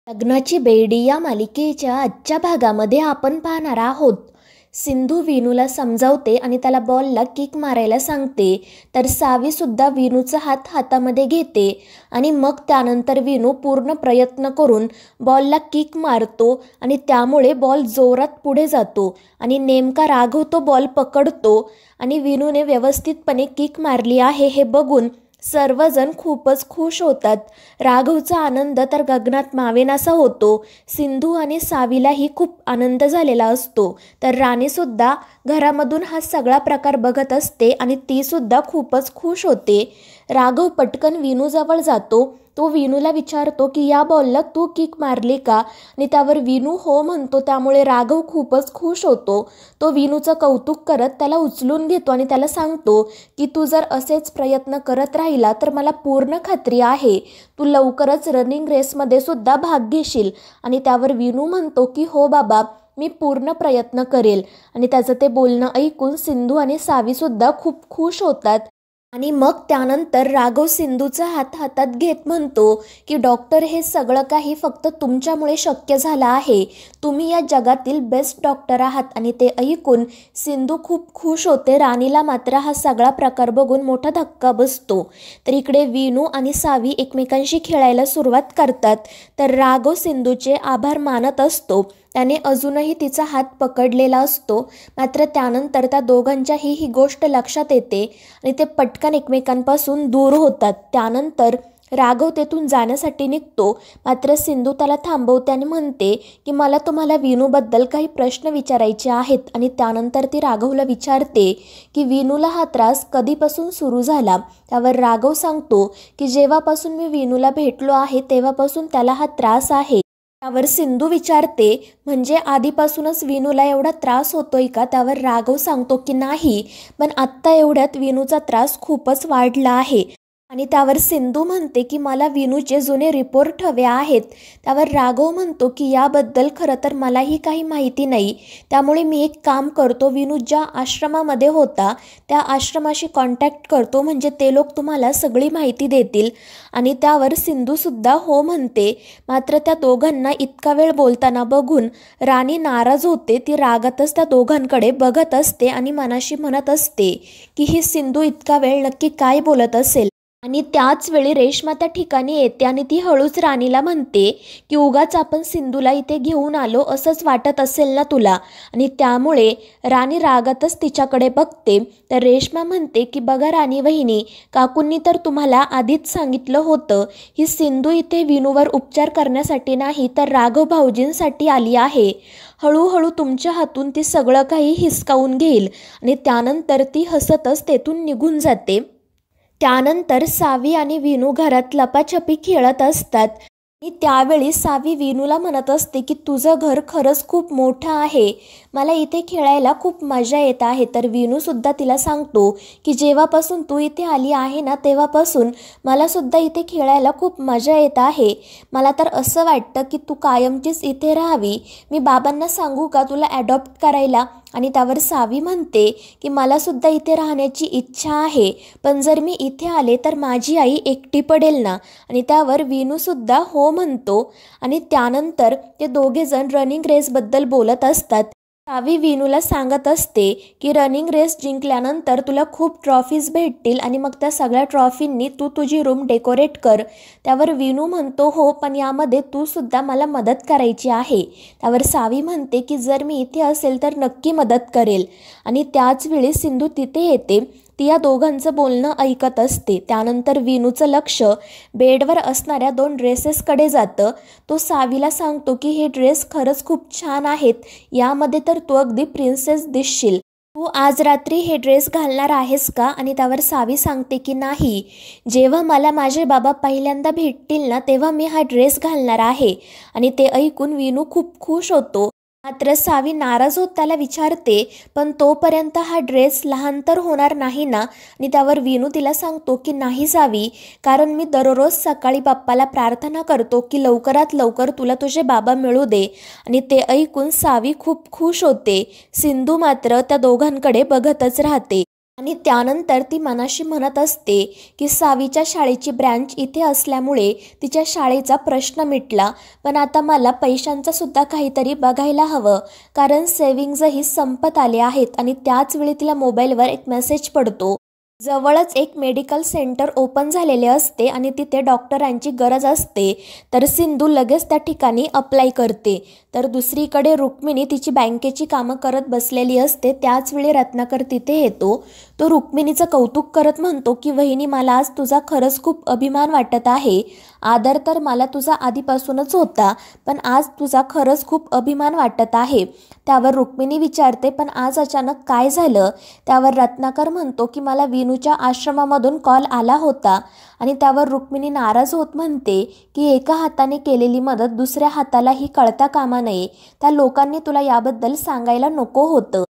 लग्नाची बेडी या मालिकेच्या आजच्या भागामध्ये आपण पाहणार आहोत. सिंधू विनूला समजावते आणि त्याला बॉलला किक मारायला सांगते. तर सावी सुद्धा विनूचा हात हातामध्ये घेते आणि मग त्यानंतर विनू पूर्ण प्रयत्न करून बॉलला किक मारतो आणि त्यामुळे बॉल जोरात पुढे जातो आणि नेमका राघव तो बॉल पकडतो आणि विनूने व्यवस्थितपणे किक मारली आहे हे बघून सर्वजण खूपच खुश होतात. राघवचा आनंद तर गगनात मावेनासा होतो. सिंधू आणि सावीलाही खूप आनंद झालेला असतो. तर राणीसुद्धा घरामधून हा सगळा प्रकार बघत असते आणि तीसुद्धा खूपच खुश होते. राघव पटकन विनूजवळ जातो. तो विनूला विचारतो की या बॉलला तू किक मारली का? आणि त्यावर विनू हो म्हणतो. त्यामुळे राघव खूपच खुश होतो. तो विनूचं कौतुक करत त्याला उचलून घेतो आणि त्याला सांगतो की तू जर असेच प्रयत्न करत राहिला तर मला पूर्ण खात्री आहे तू लवकरच रनिंग रेसमध्ये सुद्धा भाग घेशील. आणि त्यावर विनू म्हणतो की हो बाबा, मी पूर्ण प्रयत्न करेल. आणि त्याचं ते बोलणं ऐकून सिंधू आणि सावीसुद्धा खूप खुश होतात. आणि मग त्यानंतर राघव सिंधूचा हात हातात घेत म्हणतो की डॉक्टर, हे सगळं काही फक्त तुमच्यामुळे शक्य झालं आहे. तुम्ही या जगातील बेस्ट डॉक्टर आहात. आणि ते ऐकून सिंधू खूप खुश होते. राणीला मात्र हा सगळा प्रकार बघून मोठा धक्का बसतो. तर इकडे विनू आणि सावी एकमेकांशी खेळायला सुरुवात करतात. तर राघव सिंधूचे आभार मानत असतो. त्याने अजूनही तिचा हात पकडलेला असतो. मात्र त्यानंतर त्या दोघांच्याही ही गोष्ट लक्षात येते आणि ते पटकन एकमेकांपासून दूर होतात. त्यानंतर राघव तेथून जाण्यासाठी निघतो. मात्र सिंधू त्याला थांबवते आणि म्हणते की मला तुम्हाला विनूबद्दल काही प्रश्न विचारायचे आहेत. आणि त्यानंतर ती राघवला विचारते की विनूला हा त्रास कधीपासून सुरू झाला. त्यावर राघव सांगतो की जेव्हापासून मी विनूला भेटलो आहे तेव्हापासून त्याला हा त्रास आहे. त्यावर सिंधू विचारते म्हणजे आधीपासूनच विनूला एवढा त्रास होतोय का? त्यावर राघव सांगतो की नाही, पण आत्ता एवढ्यात विनूचा त्रास खूपच वाढला आहे. आणि त्यावर सिंधू म्हणते की मला विनूचे जुने रिपोर्ट हवे आहेत. त्यावर राघव म्हणतो की याबद्दल खरं तर मलाही काही माहिती नाही. त्यामुळे मी एक काम करतो, विनू ज्या आश्रमामध्ये होता त्या आश्रमाशी कॉन्टॅक्ट करतो, म्हणजे ते लोक तुम्हाला सगळी माहिती देतील. आणि त्यावर सिंधूसुद्धा हो म्हणते. मात्र त्या दोघांना इतका वेळ बोलताना बघून राणी नाराज होते. ती रागातच त्या दोघांकडे बघत असते आणि मनाशी म्हणत असते की ही सिंधू इतका वेळ नक्की काय बोलत असेल. आणि त्याच वेळी रेश्मा त्या ठिकाणी येते आणि ती हळूच राणीला म्हणते की उगाच आपण सिंधूला इथे घेऊन आलो असंच वाटत असेल ना तुला. आणि त्यामुळे राणी रागातच तिच्याकडे बघते. तर रेश्मा म्हणते की बघा राणी वहिनी, काकूंनी तर तुम्हाला आधीच सांगितलं होतं ही सिंधू इथे विनूवर उपचार करण्यासाठी नाही तर राघव भाऊजींसाठी आली आहे. हळूहळू तुमच्या हातून ती सगळं काही हिसकावून घेईल. आणि त्यानंतर ती हसतच तेथून निघून जाते. त्यानंतर सावी आणि विनू घरात लपाछपी खेळत असतात. आणि त्यावेळी सावी विनूला म्हणत असते की तुझं घर खरंच खूप मोठं आहे, मला इथे खेळायला खूप मजा येत आहे. तर विनूसुद्धा तिला सांगतो की जेव्हापासून तू इथे आली आहे ना तेव्हापासून मलासुद्धा इथे खेळायला खूप मजा येत आहे. मला तर असं वाटतं की तू कायमचीच इथे राहावी. मी बाबांना सांगू का तुला ॲडॉप्ट करायला? आणि त्यावर सावी म्हणते की मलासुद्धा इथे राहण्याची इच्छा आहे, पण जर मी इथे आले तर माझी आई एकटी पडेल ना? आणि त्यावर विनूसुद्धा हो म्हणतो. आणि त्यानंतर ते दोघेजण रनिंग रेसबद्दल बोलत असतात. सावी विनूला सांगत असते की रनिंग रेस जिंकल्यानंतर तुला खूप ट्रॉफीज भेटतील आणि मग त्या सगळ्या ट्रॉफींनी तू तुझी रूम डेकोरेट कर. त्यावर विनू म्हणतो हो, पण यामध्ये तू सुद्धा मला मदत करायची आहे. त्यावर सावी म्हणते की जर मी इथे असेल तर नक्की मदत करेल. आणि त्याच वेळी सिंधू तिथे येते. ती या दोघांचं बोलणं ऐकत असते. त्यानंतर विनूचं लक्ष बेडवर असणाऱ्या 2 ड्रेसेसकडे जातं. तो सावीला सांगतो की हे ड्रेस खरंच खूप छान आहेत, यामध्ये तर तू अगदी प्रिन्सेस दिसशील. तू आज रात्री हे ड्रेस घालणार आहेस का? आणि त्यावर सावी सांगते की नाही, जेव्हा मला माझे बाबा पहिल्यांदा भेटतील ना तेव्हा मी हा ड्रेस घालणार आहे. आणि ते ऐकून विनू खूप खुश होतो. मात्र सावी नाराज होत त्याला विचारते पण तोपर्यंत हा ड्रेस लहान तर होणार नाही ना? आणि त्यावर विनू तिला सांगतो की नाही सावी, कारण मी दररोज सकाळी बाप्पाला प्रार्थना करतो की लवकरात लवकर तुला तुझे बाबा मिळू दे. आणि ते ऐकून सावी खूप खुश होते. सिंधू मात्र त्या दोघांकडे बघतच राहते. आणि त्यानंतर ती मनाशी म्हणत असते की सावीच्या शाळेची ब्रँच इथे असल्यामुळे तिच्या शाळेचा प्रश्न मिटला, पण आता मला पैशांचं सुद्धा काहीतरी बघायला हवं, कारण सेव्हिंग्जही संपत आले आहेत. आणि त्याच वेळी तिला मोबाईलवर एक मेसेज पडतो. जवळच एक मेडिकल सेंटर ओपन झालेले असते आणि तिथे डॉक्टरांची गरज असते. तर सिंधू लगेच त्या ठिकाणी अप्लाय करते. तर दुसरीकडे रुक्मिणी तिची बँकेची कामं करत बसलेली असते. त्याच वेळी रत्नाकर तिथे येतो. तो रुक्मिणीचं कौतुक करत म्हणतो की वहिनी, मला आज तुझा खरंच खूप अभिमान वाटत आहे. आदर तर मला तुझा आधीपासूनच होता, पण आज तुझा खरंच खूप अभिमान वाटत आहे. त्यावर रुक्मिणी विचारते, पण आज अचानक काय झालं? त्यावर रत्नाकर म्हणतो की मला विनूच्या आश्रमामधून कॉल आला होता. आणि त्यावर रुक्मिणी नाराज होत म्हणते की एका हाताने केलेली मदत दुसऱ्या हातालाही कळता कामा नये. त्या लोकांनी तुला याबद्दल सांगायला नको होतं.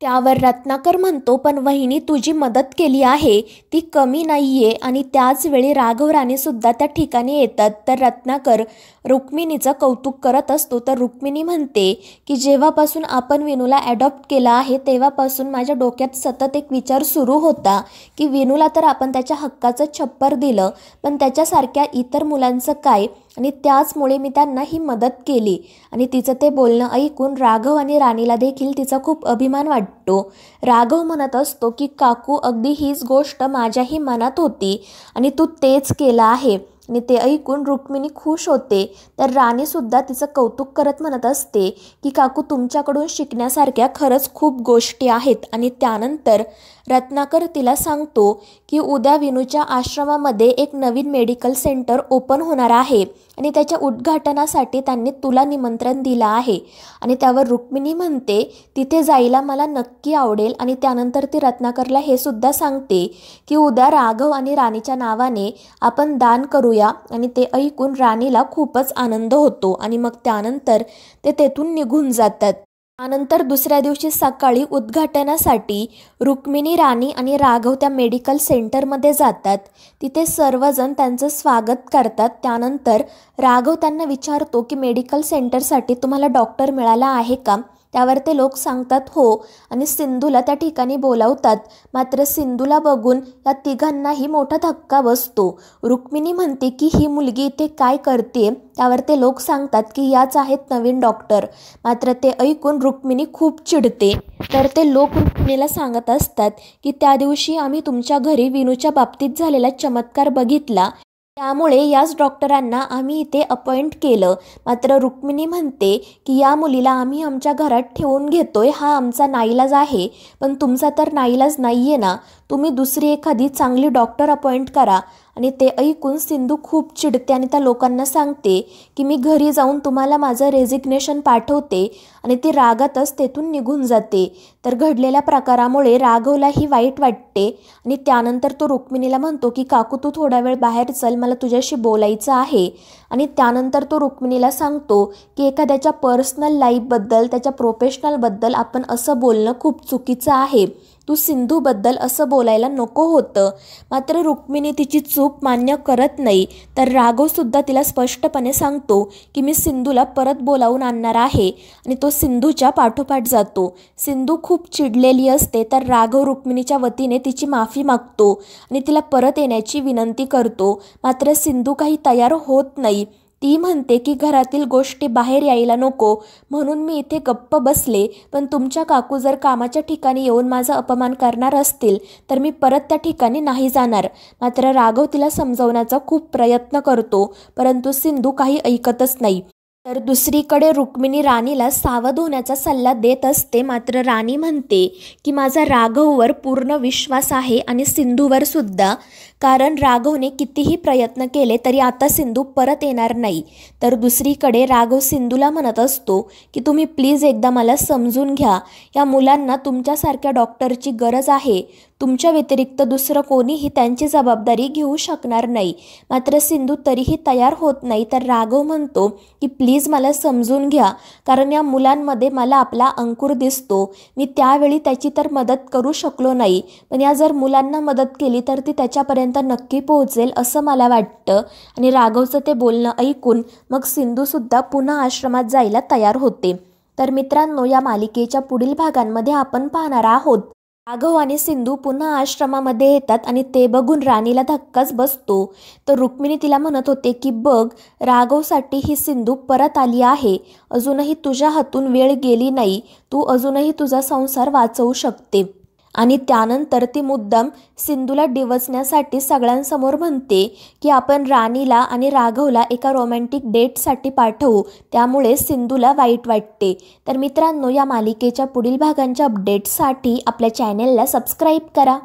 त्यावर रत्नाकर म्हणतो, पण वहिनी, तुझी मदत केली आहे ती कमी नाहीये. आणि त्याच वेळी राघव राणेसुद्धा त्या ठिकाणी येतात. तर रत्नाकर रुक्मिणीचं कौतुक करत असतो. तर रुक्मिणी म्हणते की जेव्हापासून आपण विनूला ॲडॉप्ट केला आहे तेव्हापासून माझ्या डोक्यात सतत एक विचार सुरू होता की विनूला तर आपण त्याच्या हक्काचं छप्पर दिलं, पण त्याच्यासारख्या इतर मुलांचं काय? आणि त्याचमुळे मी त्यांना ही मदत केली. आणि तिचं ते बोलणं ऐकून राघव आणि राणीला देखील तिचा खूप अभिमान वाटतो. राघव म्हणत असतो की काकू, अगदी हीच गोष्ट माझ्याही मनात होती आणि तू तेच केलं आहे. आणि ते ऐकून रुक्मिणी खुश होते. तर राणीसुद्धा तिचं कौतुक करत म्हणत असते की काकू, तुमच्याकडून शिकण्यासारख्या खरंच खूप गोष्टी आहेत. आणि त्यानंतर रत्नाकर तिला सांगतो की उद्या विनूच्या आश्रमामध्ये एक नवीन मेडिकल सेंटर ओपन होणार आहे आणि त्याच्या उद्घाटनासाठी त्यांनी तुला निमंत्रण दिलं आहे. आणि त्यावर रुक्मिणी म्हणते, तिथे जायला मला नक्की आवडेल. आणि त्यानंतर ती रत्नाकरला हे सुद्धा सांगते की उद्या राघव आणि राणीच्या नावाने आपण दान करूया. आणि ते ऐकून राणीला खूपच आनंद होतो. आणि मग त्यानंतर ते तेथून निघून जातात. त्यानंतर दुसऱ्या दिवशी सकाळी उद्घाटनासाठी रुक्मिणी, राणी आणि राघव त्या मेडिकल सेंटरमध्ये जातात. तिथे सर्वजण त्यांचं स्वागत करतात. त्यानंतर राघव त्यांना विचारतो की मेडिकल सेंटरसाठी तुम्हाला डॉक्टर मिळाला आहे का? त्यावर ते लोक सांगतात हो, आणि सिंधूला त्या ठिकाणी बोलावतात. मात्र सिंधूला बघून या तिघांनाही मोठा धक्का बसतो. रुक्मिणी म्हणते की ही मुलगी इथे काय करते? त्यावर ते लोक सांगतात की याच आहेत नवीन डॉक्टर. मात्र ते ऐकून रुक्मिणी खूप चिडते. तर ते लोक रुक्मिणीला सांगत असतात की त्या दिवशी आम्ही तुमच्या घरी विनूच्या बाबतीत झालेला चमत्कार बघितला, त्यामुळे याच डॉक्टरांना आम्ही इथे अपॉइंट केलं. मात्र रुक्मिणी म्हणते की या मुलीला आम्ही आमच्या घरात ठेवून घेतोय, हा आमचा नाईलाज आहे. पण तुमचा तर नाईलाज नाही आहे ना, तुम्ही दुसरी एखादी चांगली डॉक्टर अपॉइंट करा. आणि ते ऐकून सिंधू खूप चिडते आणि त्या लोकांना सांगते की मी घरी जाऊन तुम्हाला माझं रेझिग्नेशन पाठवते. आणि ती रागातच तेथून निघून जाते. तर घडलेल्या प्रकारामुळे राघवलाही वाईट वाटते. आणि त्यानंतर तो रुक्मिणीला म्हणतो की काकू, तू थोडा वेळ बाहेर चल, मला तुझ्याशी बोलायचं आहे. आणि त्यानंतर तो रुक्मिणीला सांगतो की एखाद्याच्या पर्सनल लाईफबद्दल, त्याच्या प्रोफेशनलबद्दल आपण असं बोलणं खूप चुकीचं आहे. तू सिंधूबद्दल असं बोलायला नको होतं. मात्र रुक्मिणी तिची चूक मान्य करत नाही. तर राघवसुद्धा तिला स्पष्टपणे सांगतो की मी सिंधूला परत बोलावून आणणार आहे. आणि तो सिंधूच्या पाठोपाठ जातो. सिंधू खूप चिडलेली असते. तर राघव रुक्मिणीच्या वतीने तिची माफी मागतो आणि तिला परत येण्याची विनंती करतो. मात्र सिंधू काही तयार होत नाही. ती म्हणते की घरातील गोष्टी बाहेर यायला नको म्हणून मी इथे गप्प बसले, पण तुमच्या काकू जर कामाच्या ठिकाणी येऊन माझा अपमान करणार असतील तर मी परत त्या ठिकाणी नाही जाणार. मात्र राघव तिला समजवण्याचा खूप प्रयत्न करतो, परंतु सिंधू काही ऐकतच नाही. तर दुसरीकडे रुक्मिणी राणीला सावध होण्याचा सल्ला देत असते. मात्र राणी म्हणते की माझा राघववर पूर्ण विश्वास आहे आणि सिंधूवर सुद्धा, कारण राघवने कितीही प्रयत्न केले तरी आता सिंधू परत येणार नाही. तर दुसरीकडे राघव सिंधूला म्हणत असतो की तुम्ही प्लीज एकदा मला समजून घ्या, या मुलांना तुमच्यासारख्या डॉक्टरची गरज आहे. तुमच्या व्यतिरिक्त दुसरं कोणीही त्यांची जबाबदारी घेऊ शकणार नाही. मात्र सिंधू तरीही तयार होत नाही. तर राघव म्हणतो की प्लीज मला समजून घ्या, कारण या मुलांमध्ये मला आपला अंकुर दिसतो. मी त्यावेळी त्याची तर मदत करू शकलो नाही, पण या जर मुलांना मदत केली तर ती त्याच्यापर्यंत नक्की पोहोचेल असं मला वाटतं. आणि राघवचं ते बोलणं ऐकून मग सिंधूसुद्धा पुन्हा आश्रमात जायला तयार होते. तर मित्रांनो, या मालिकेच्या पुढील भागांमध्ये आपण पाहणार आहोत राघव आणि सिंधू पुन्हा आश्रमामध्ये येतात आणि ते बघून राणीला धक्काच बसतो. तर रुक्मिणी तिला म्हणत होते की बघ, राघवसाठी ही सिंधू परत आली आहे. अजूनही तुझ्या हातून वेळ गेली नाही. तू अजूनही तुझा संसार वाचवू शकते. आणि त्यानंतर ती मुद्दाम सिंधूला डिवचण्यासाठी सगळ्यांसमोर म्हणते की आपण राणीला आणि राघवला एका रोमॅन्टिक डेटसाठी पाठवू. त्यामुळे सिंधूला वाईट वाटते. तर मित्रांनो, या मालिकेच्या पुढील भागांच्या अपडेट्ससाठी आपल्या चॅनेलला सबस्क्राईब करा.